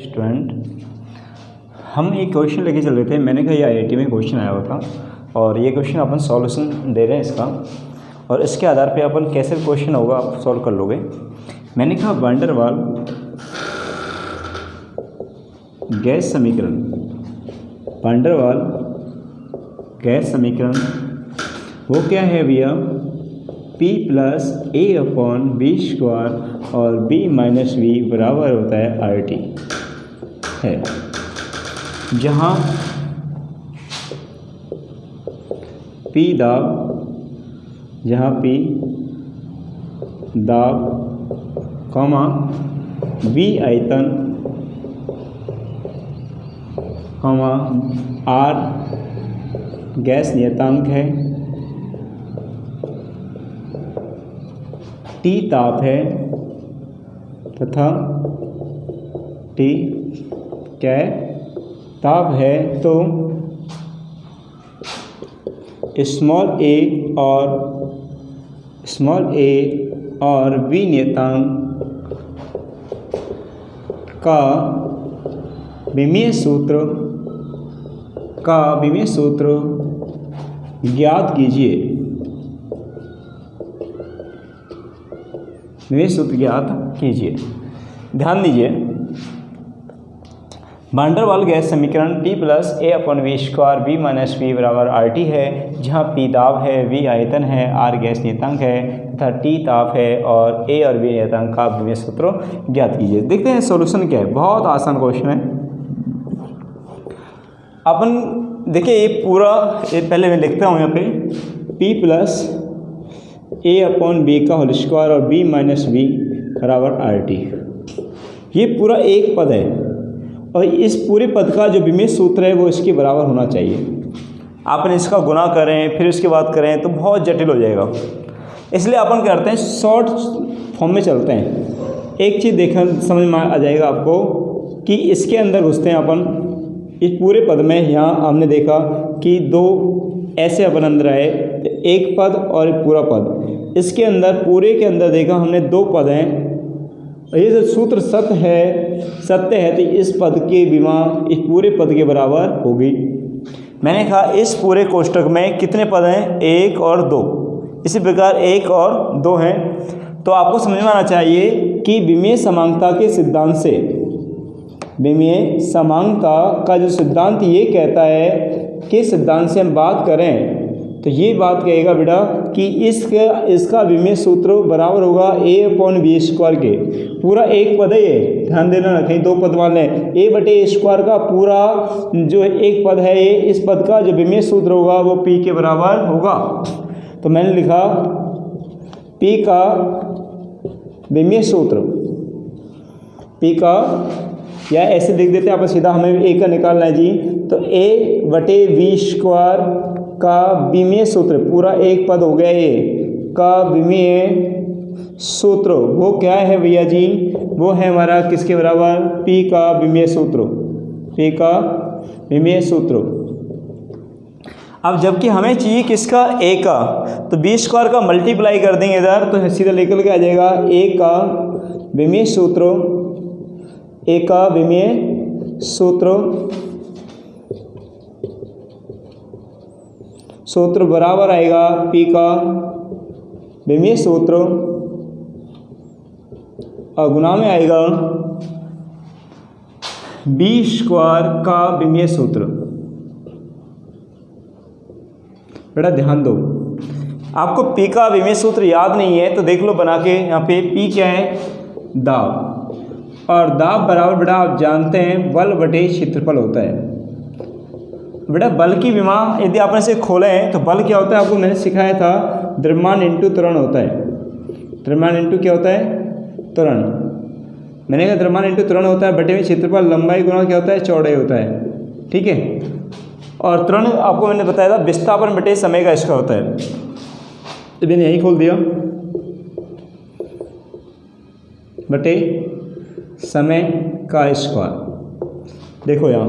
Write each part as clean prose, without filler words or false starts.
Student, हम एक question लेके चल रहे थे। मैंने कहा ये आईआईटी में क्वेश्चन आया हुआ था और ये क्वेश्चन अपन सॉल्यूशन दे रहे हैं इसका, और इसके आधार पे अपन कैसे क्वेश्चन होगा आप सॉल्व कर लोगे। मैंने कहा वैन डर वाल गैस समीकरण, वैन डर वाल गैस समीकरण वो क्या है भैया, P plus a upon B square और B माइनस वी बराबर होता है RT है, जहाँ P दाब, कॉमा V आयतन, कॉमा R गैस नियतांक है, T ताप है तथा T क्या है, ताप है। तो स्मॉल ए और V नियतांक का विमीय सूत्र ज्ञात कीजिए। ध्यान दीजिए, वैन डर वाल गैस समीकरण P plus a upon v square B minus v बराबर RT है, जहाँ P दाब है, V आयतन है, R गैस नियतांक है तथा T ताप है और A और B नियतांक का विमीय सूत्र ज्ञात कीजिए। देखते हैं सॉल्यूशन क्या है। बहुत आसान क्वेश्चन है। अपन देखिए ये पूरा, ये पहले मैं लिखता हूँ यहाँ पे P plus a upon B का होल स्क्वायर और B माइनस वी बराबर RT। ये पूरा एक पद है और इस पूरे पद का जो विमीय सूत्र है वो इसके बराबर होना चाहिए। अपन इसका गुना करें फिर इसके बाद करें तो बहुत जटिल हो जाएगा, इसलिए अपन करते हैं शॉर्ट फॉर्म में चलते हैं। एक चीज़ देखना समझ में आ जाएगा आपको कि इसके अंदर घुसते हैं अपन इस पूरे पद में। यहाँ हमने देखा कि दो ऐसे अपन अंदर आए, एक पद और एक पूरा पद। इसके अंदर पूरे के अंदर देखा हमने दो पद हैं, ये जो सूत्र सत्य है तो इस पद के विमा इस पूरे पद के बराबर होगी। मैंने कहा इस पूरे कोष्ठक में कितने पद हैं, एक और दो, इसी प्रकार एक और दो हैं। तो आपको समझ में आना चाहिए कि विमीय समांगता के सिद्धांत से, विमीय समांगता का जो सिद्धांत ये कहता है कि सिद्धांत से हम बात करें तो ये बात कहेगा बेटा कि इसका विमीय सूत्र बराबर होगा A अपॉन बी स्क्वायर के। पूरा एक पद है ये, ध्यान देना ना कहीं दो पद मान लें। A बटे ए स्क्वायर का पूरा जो एक पद है ये, इस पद का जो विमीय सूत्र होगा वो P के बराबर होगा। तो मैंने लिखा P का विमीय सूत्र, P का, या ऐसे लिख देते हैं आप सीधा, हमें A का निकालना है जी। तो A बटे बी स्क्वायर का विमीय सूत्र, पूरा एक पद हो गया ये, का विमीय सूत्र वो क्या है भैया जी, वो है हमारा किसके बराबर, P का विमीय सूत्र, P का विमीय सूत्र। अब जबकि हमें चाहिए किसका, A का, तो बी स्क्वायर का मल्टीप्लाई कर देंगे इधर तो सीधा निकल के आ जाएगा A का विमीय सूत्र, A का विमीय सूत्र बराबर आएगा P का विमीय सूत्र और गुना में आएगा B स्क्वायर का विमीय सूत्र। बेटा ध्यान दो, आपको P का विमीय सूत्र याद नहीं है तो देख लो बना के। यहाँ पे P क्या है, दाब, और दाब बराबर बेटा आप जानते हैं बल बटे क्षेत्रफल होता है। बेटा बल की विमा यदि आपने से खोले हैं तो बल क्या होता है, आपको मैंने सिखाया था, द्रव्यमान इंटू त्वरण होता है। द्रव्यमान इंटू क्या होता है, त्वरण। मैंने कहा द्रव्यमान इंटू त्वरण होता है बटे में क्षेत्रफल, लंबाई गुणा क्या होता है, चौड़ाई होता है, ठीक है। और त्वरण आपको मैंने बताया था विस्थापन बटे समय का इसका होता है। तो मैंने यही खोल दिया, बटे समय का स्क्वायर। देखो यहाँ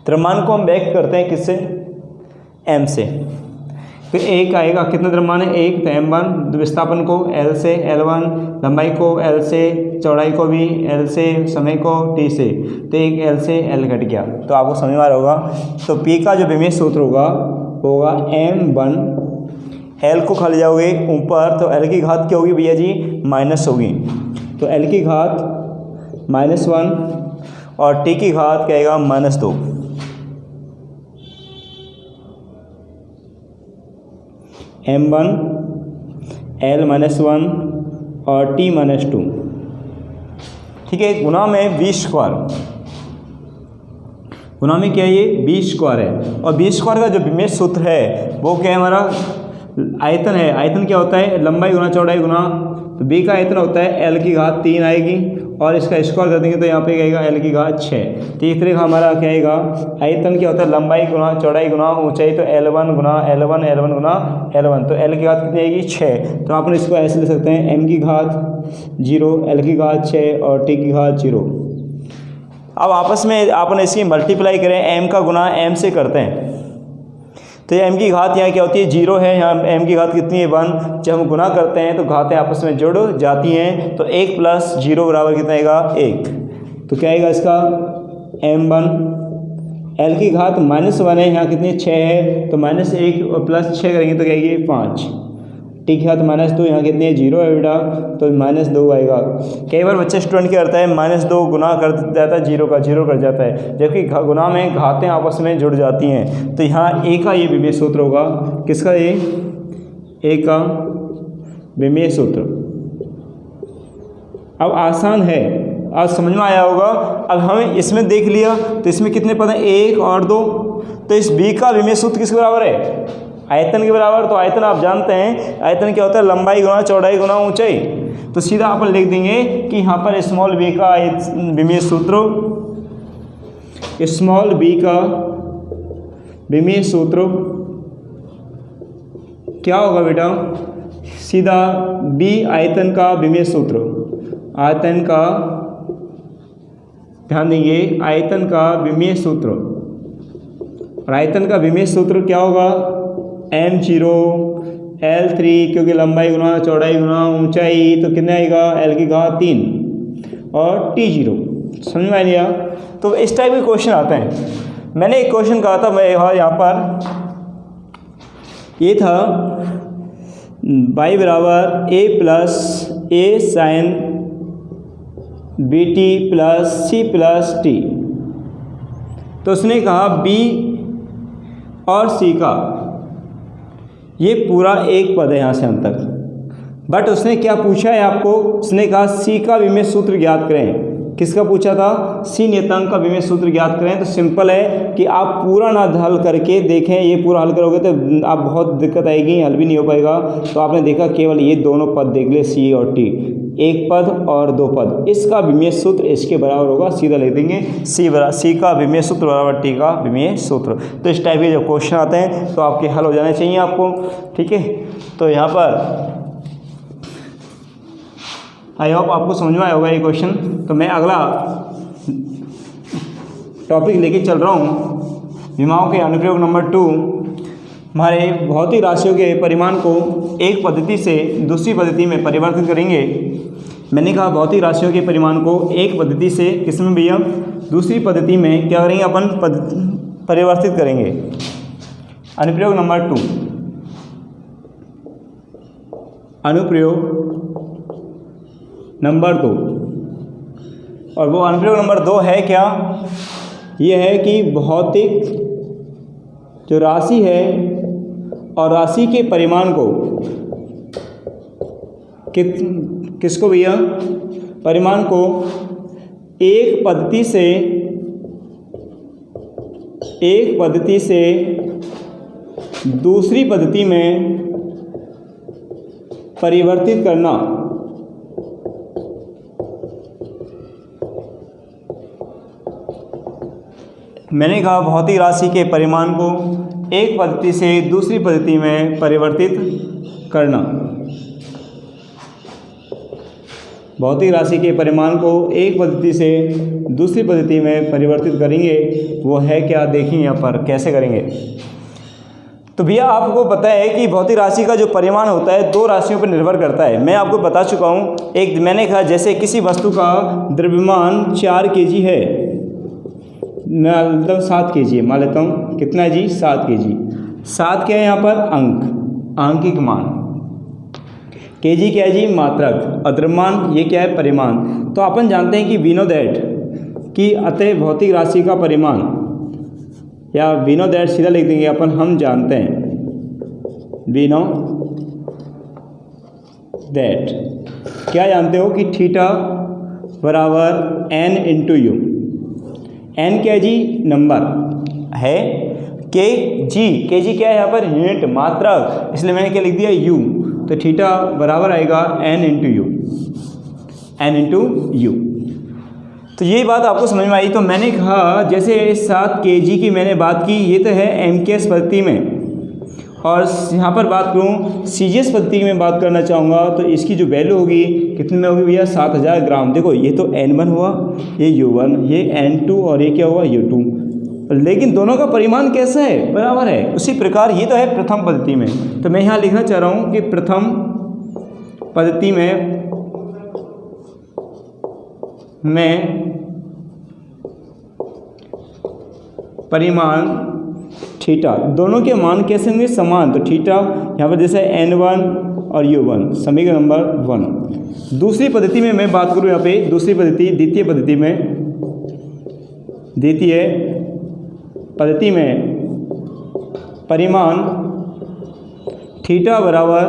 द्रव्यमान को हम व्यक्त करते हैं किससे, m से। तो एक आएगा, कितने द्रव्यमान है? एक। तो m1 विस्थापन को l से, L1 लंबाई को l से, चौड़ाई को भी l से, समय को t से, तो एक l से l घट गया। तो आपको समझ में आ रहा होगा। तो P का जो विमेय सूत्र होगा m1, l को खा ले जाओगे ऊपर तो l की घात क्या होगी भैया जी? माइनस होगी। तो l की घात -1 और t की घात क्या आएगा? -2। m1 l-1 और t-2, ठीक है। गुना में v², गुना में क्या है? ये v² है। और v² का जो विमेय सूत्र है वो क्या है? हमारा आयतन है। आयतन क्या होता है? लंबाई गुना चौड़ाई गुना, तो b का आयतन होता है l की घात 3 आएगी और इसका स्क्वायर कर देंगे तो यहाँ पे आएगा l की घात 6। तो इस तरह का हमारा क्या आएगा? आयतन क्या होता है? लंबाई गुना चौड़ाई गुना ऊंचाई, तो L1 गुना L1, L1 गुना L1, तो l की घात कितनी आएगी? 6। तो अपन इसको ऐसे ले सकते हैं m की घात 0, l की घात 6 और t की घात 0। अब आपस में अपन इसकी मल्टीप्लाई करें, m का गुना m से करते हैं, तो ये m की घात यहाँ क्या होती है? 0 है। यहाँ m की घात कितनी है? 1। जब हम गुना करते हैं तो घातें आपस में जुड़ जाती हैं, तो 1 + 0 बराबर कितना आएगा? 1। तो क्या आएगा इसका? m1, l की घात -1 है, यहाँ कितनी? 6 है, तो -1 और +6 करेंगे तो क्या आएगी? 5। t की घात -2, यहाँ कितनी है? 0 है बेटा, तो -2 आएगा। कई बार बच्चे स्टूडेंट क्या करता है? -2 गुना कर जाता है 0 का, 0 कर जाता है, जबकि गुना में घातें आपस में जुड़ जाती हैं। तो यहाँ a का ये विमेय सूत्र होगा। किसका? ये a का विमेय सूत्र। अब आसान है, आज समझ में आया होगा। अब हमें इसमें देख लिया तो इसमें कितने पद हैं? 1 और 2। तो इस b का विमेय सूत्र किसके बराबर है? आयतन के बराबर। तो आयतन आप जानते हैं, आयतन क्या होता है? लंबाई गुना चौड़ाई गुना ऊंचाई। तो सीधा अपन लिख देंगे कि यहाँ पर स्मॉल b का विमेय सूत्र, स्मॉल b का विमेय सूत्र क्या होगा बेटा? सीधा b आयतन का विमेय सूत्र, आयतन का, ध्यान देंगे, आयतन का विमेय सूत्र। और आयतन का विमेय सूत्र क्या होगा? m0 l3, क्योंकि लंबाई गुना चौड़ाई गुना ऊंचाई, तो कितना आएगा? l की घात 3 और t0। समझ में आ गया? तो इस टाइप के क्वेश्चन आते हैं। मैंने एक क्वेश्चन कहा था, मैं यहाँ पर ये था y बराबर a + a sin bt + c + t। तो उसने कहा b और c का ये पूरा एक पद है यहाँ से अंत तक, बट उसने क्या पूछा है आपको? उसने कहा c का विमेय सूत्र ज्ञात करें। किसका पूछा था? c नियतांक का विमेय सूत्र ज्ञात करें। तो सिंपल है कि आप पूरा ना हल करके देखें, ये पूरा हल करोगे तो आप बहुत दिक्कत आएगी, हल भी नहीं हो पाएगा। तो आपने देखा केवल ये दोनों पद देख ले, c और t, एक पद और दो पद, इसका विमेय सूत्र इसके बराबर होगा। सीधा लिख देंगे c का विमेय सूत्र बराबर t का विमेय सूत्र। तो इस टाइप के जो क्वेश्चन आते हैं तो आपके हल हो जाने चाहिए आपको, ठीक है। तो यहाँ पर आई होप आपको समझ में आया होगा ये क्वेश्चन। तो मैं अगला टॉपिक लेके चल रहा हूँ, विमाओं के अनुप्रयोग नंबर 2। हमारे भौतिक राशियों के परिमाण को एक पद्धति से दूसरी पद्धति में परिवर्तित करेंगे। मैंने कहा भौतिक राशियों के परिमाण को एक पद्धति से किसमें भैया? दूसरी पद्धति में क्या करेंगे? अपन परिवर्तित करेंगे। अनुप्रयोग नंबर 2, अनुप्रयोग नंबर 2, और वो अनुप्रयोग नंबर 2 है क्या? ये है कि भौतिक जो राशि है और राशि के परिमाण को किसको भैया? परिमाण को एक पद्धति से दूसरी पद्धति में परिवर्तित करना। मैंने कहा भौतिक राशि के परिमाण को एक पद्धति से दूसरी पद्धति में परिवर्तित करना। भौतिक राशि के परिमाण को एक पद्धति से दूसरी पद्धति में परिवर्तित करेंगे, वो है क्या? देखें यहाँ पर कैसे करेंगे। तो भैया आपको पता है कि भौतिक राशि का जो परिमाण होता है दो राशियों पर निर्भर करता है। मैं आपको बता चुका हूँ। एक मैंने कहा जैसे किसी वस्तु का द्रव्यमान 4 kg है, मतलब 7 kg है, मान लेता हूँ कितना है जी 7 kg। 7 क्या है यहाँ पर अंक, आंकिक मान, kg क्या है जी मात्रक, और द्रव्यमान ये क्या है परिमाण। तो अपन जानते हैं कि वी नो दैट कि अतः भौतिक राशि का परिमाण, या वी नो दैट सीधा लिख देंगे अपन, हम जानते हैं वी नो दैट, क्या जानते हो कि थीटा बराबर n इंटू यू। n क्या है जी नंबर है, के जी क्या है यहाँ पर यूनिट मात्रक, इसलिए मैंने क्या लिख दिया u। तो थीटा बराबर आएगा n इंटू यू। तो ये बात आपको समझ में आई। तो मैंने कहा जैसे 7 kg की मैंने बात की, ये तो है MKS पद्धति में, और यहाँ पर बात करूँ CGS पद्धति में बात करना चाहूँगा तो इसकी जो वैल्यू होगी कितने में होगी भैया 7000 ग्राम। देखो ये तो N1 हुआ, ये U1, ये N2 और ये क्या हुआ U2, लेकिन दोनों का परिमाण कैसा है बराबर है। उसी प्रकार ये तो है प्रथम पद्धति में। तो मैं यहाँ लिखना चाह रहा हूँ कि प्रथम पद्धति में परिमाण थीटा, दोनों के मान कैसे होंगे समान। तो थीटा यहाँ पर जैसे N1 और U1, समीकरण नंबर 1। दूसरी पद्धति में मैं बात करूँ यहाँ पे, दूसरी पद्धति द्वितीय पद्धति में परिमाण थीटा बराबर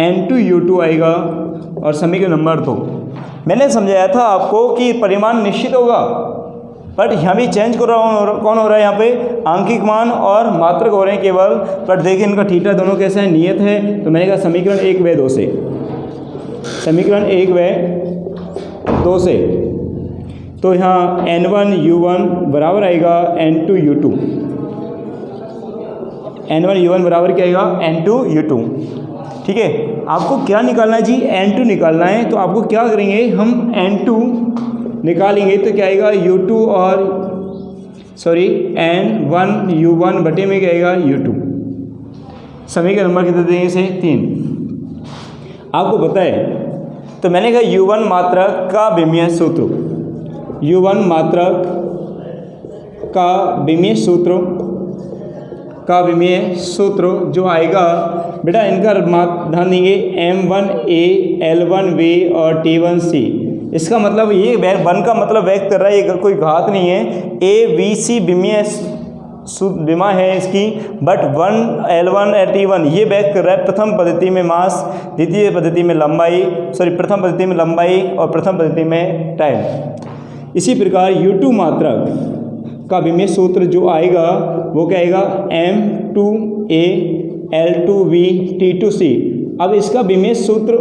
N2 U2 आएगा, और समीकरण नंबर 2। मैंने समझाया था आपको कि परिमाण निश्चित होगा, बट यहाँ भी चेंज कौन हो रहा है, यहाँ पे आंकिक मान और मात्रक हो रहे हैं केवल। बट देखिए इनका थीटा दोनों कैसे है नियत है। तो मैंने कहा समीकरण 1 व 2 से, समीकरण 1 व 2 से, तो यहाँ N1 U1 बराबर आएगा N2 U2, N1 U1 बराबर क्या आएगा N2 U2। ठीक है, आपको क्या निकालना है जी N2 निकालना है। तो आपको क्या करेंगे हम N2 निकालेंगे तो क्या आएगा U2 और N1 U1 बटे में क्या आएगा U2। समीकरण नंबर कितने देंगे इसे 3। आपको पता है तो मैंने कहा U1 मात्रक का विमीय सूत्र, U1 मात्रक का विमीय सूत्र जो आएगा बेटा, इनका ध्यान देंगे M1A L1V और T1C। इसका मतलब ये वन का मतलब व्यक्त कर रहा है, ये कोई घात नहीं है। ABC विमा है इसकी, बट 1 L1 T1 ये व्यक्त कर रहा है प्रथम पद्धति में मास, द्वितीय पद्धति में लंबाई, प्रथम पद्धति में लंबाई और प्रथम पद्धति में टाइम। इसी प्रकार U2 मात्रक का विमीय सूत्र जो आएगा वो क्या आएगा M2A L2V T2C। अब इसका विमीय सूत्र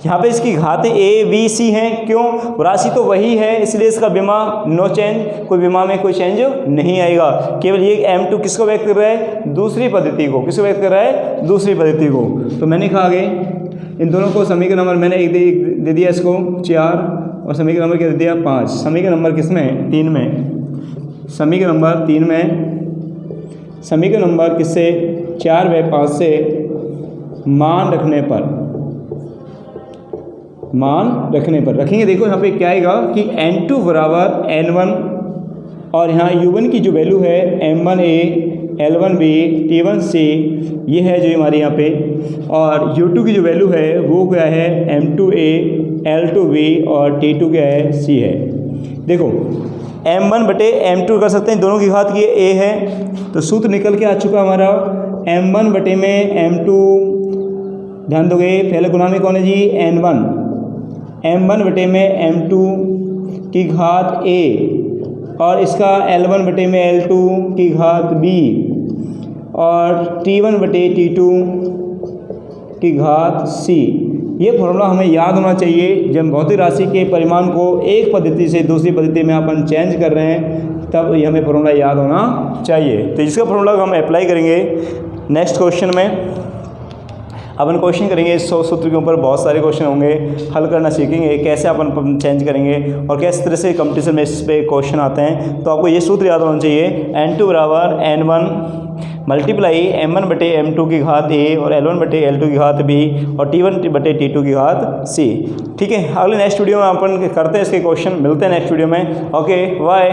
यहाँ पे इसकी घातें ABC हैं, क्यों, राशि तो वही है इसलिए इसका विमा नो चेंज, कोई विमा में कोई चेंज नहीं आएगा। केवल ये M2 किसको व्यक्त कर रहा है दूसरी पद्धति को, किसको व्यक्त कर रहा है दूसरी पद्धति को। तो मैंने कहा आगे इन दोनों को समीकरण नंबर मैंने एक दे दिया इसको 4, और समीकरण नंबर क्या दे दिया 5। समीकरण नंबर किस में 3 में, समीकरण नंबर 3 में, समीकरण नंबर किससे 4 व 5 से मान रखने पर रखेंगे। देखो यहाँ पे क्या आएगा कि N2 बराबर N1, और यहाँ U1 की जो वैल्यू है M1A L1B T1C ये है जो हमारी यहाँ पे, और U2 की जो वैल्यू है वो क्या है M2A L2B और T2 क्या है C है। देखो M1 बटे M2 कर सकते हैं, दोनों की घात की A है, तो सूत्र निकल के आ चुका हमारा M1 बटे में M2, ध्यान दोगे पहले गुना में कौन है जी N1, M1 बटे में M2 की घात A, और इसका L1 बटे में L2 की घात B, और T1 बटे T2 की घात C। ये फॉर्मूला हमें याद होना चाहिए जब भौतिक राशि के परिमाण को एक पद्धति से दूसरी पद्धति में अपन चेंज कर रहे हैं, तब ये हमें फॉर्मूला याद होना चाहिए। तो इसका फॉर्मूला हम अप्लाई करेंगे नेक्स्ट क्वेश्चन में। अपन क्वेश्चन करेंगे इस सूत्र के ऊपर, बहुत सारे क्वेश्चन होंगे, हल करना सीखेंगे, कैसे अपन चेंज करेंगे और किस तरह से कंपटीशन बेसिस पे क्वेश्चन आते हैं। तो आपको ये सूत्र याद होना चाहिए, N2 बराबर N1 मल्टीप्लाई M1 बटे M2 की घात A और L1 बटे L2 की घात B और T1 बटे T2 की घात C। ठीक है, अगले नेक्स्ट वीडियो में अपन करते हैं इसके क्वेश्चन, मिलते हैं नेक्स्ट वीडियो में। Okay bye.